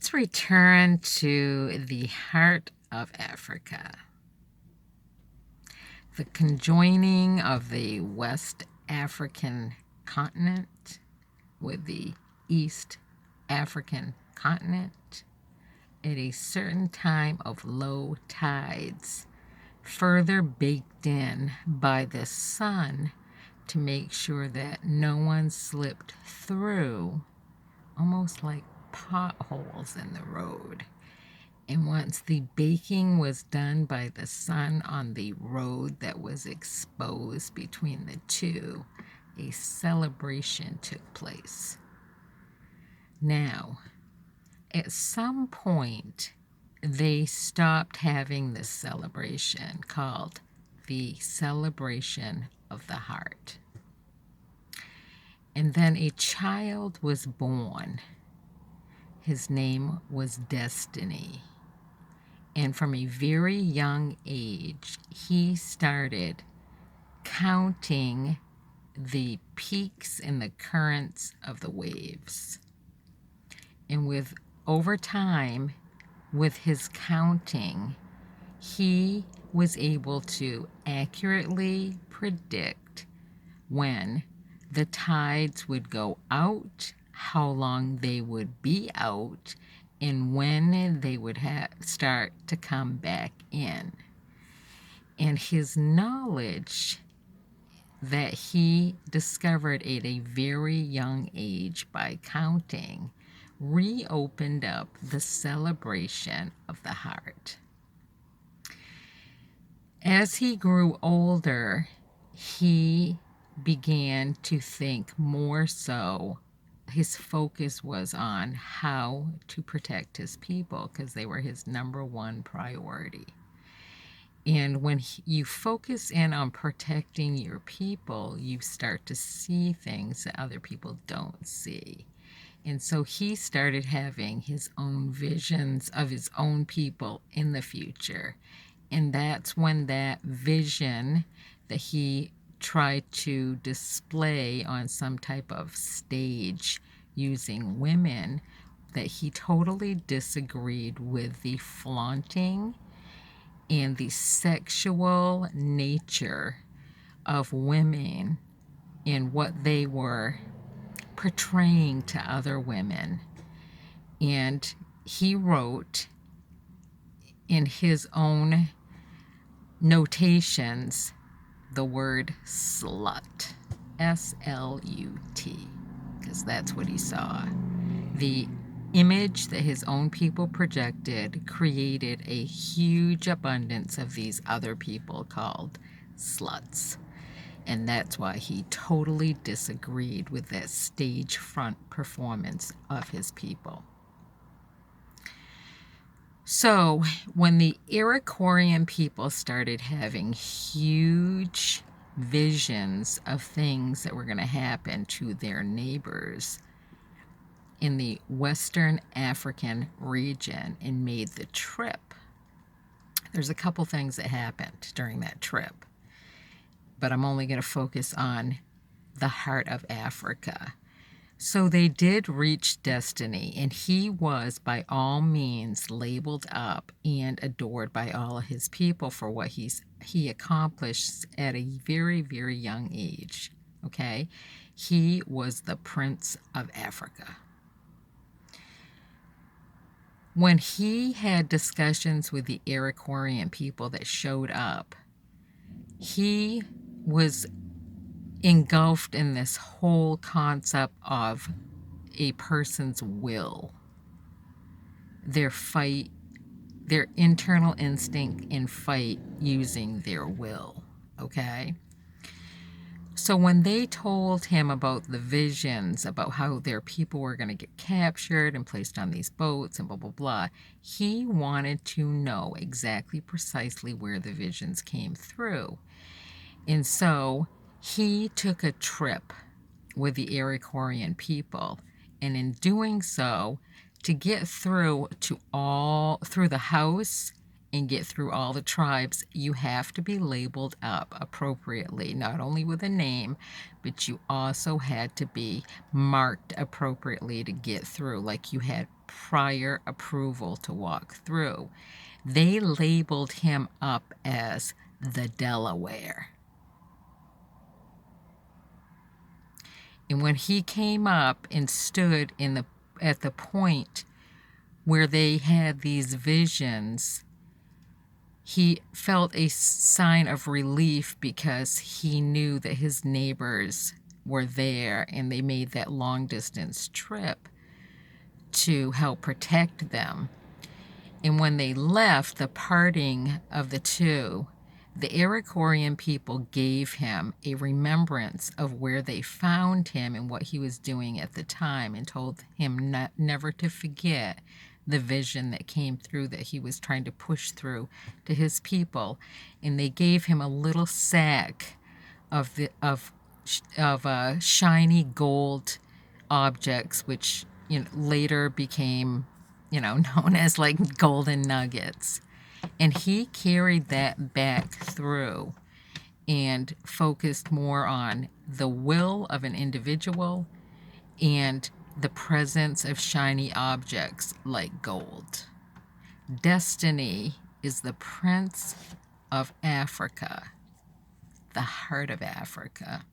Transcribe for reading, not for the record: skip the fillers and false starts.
Let's return to the heart of Africa. The conjoining of the West African continent with the East African continent at a certain time of low tides, further baked in by the sun to make sure that no one slipped through, almost like potholes in the road. And once the baking was done by the sun on the road that was exposed between the two, a celebration took place. Now, at some point, they stopped having this celebration called the Celebration of the Heart. And then a child was born. His name was Destiny. And from a very young age, he started counting the peaks and the currents of the waves. And over time, with his counting, he was able to accurately predict when the tides would go out, how long they would be out, and when they would start to come back in. And his knowledge that he discovered at a very young age by counting reopened up the celebration of the heart. As he grew older, he began to think more so. His focus was on how to protect his people because they were his number one priority. And when you focus in on protecting your people, you start to see things that other people don't see. And so he started having his own visions of his own people in the future. And that's when that vision that he tried to display on some type of stage using women, that he totally disagreed with the flaunting and the sexual nature of women and what they were portraying to other women. And he wrote in his own notations the word slut, S-L-U-T, because that's what he saw. The image that his own people projected created a huge abundance of these other people called sluts. And that's why he totally disagreed with that stage front performance of his people. So when the Iroquoian people started having huge visions of things that were going to happen to their neighbors in the Western African region and made the trip, there's a couple things that happened during that trip, but I'm only going to focus on the heart of Africa. So they did reach Destiny, and he was by all means labeled up and adored by all of his people for what he accomplished at a very, very young age. Okay? He was the Prince of Africa. When he had discussions with the Iroquoian people that showed up, he was engulfed in this whole concept of a person's will, their fight, their internal instinct in fight using their will, okay? So when they told him about the visions, about how their people were going to get captured and placed on these boats and blah, blah, blah, he wanted to know exactly precisely where the visions came through. And so he took a trip with the Iroquoian people, and in doing so, to get through the house and get through all the tribes, you have to be labeled up appropriately, not only with a name, but you also had to be marked appropriately to get through, like you had prior approval to walk through. They labeled him up as the Delaware. And when he came up and stood at the point where they had these visions, he felt a sign of relief because he knew that his neighbors were there and they made that long distance trip to help protect them. And when they left, the parting of the two, the Iroquoian people gave him a remembrance of where they found him and what he was doing at the time, and told him never to forget the vision that came through that he was trying to push through to his people. And they gave him a little sack of shiny gold objects, which later became known as like golden nuggets. And he carried that back through and focused more on the will of an individual and the presence of shiny objects like gold. Destiny is the prince of Africa, the heart of Africa.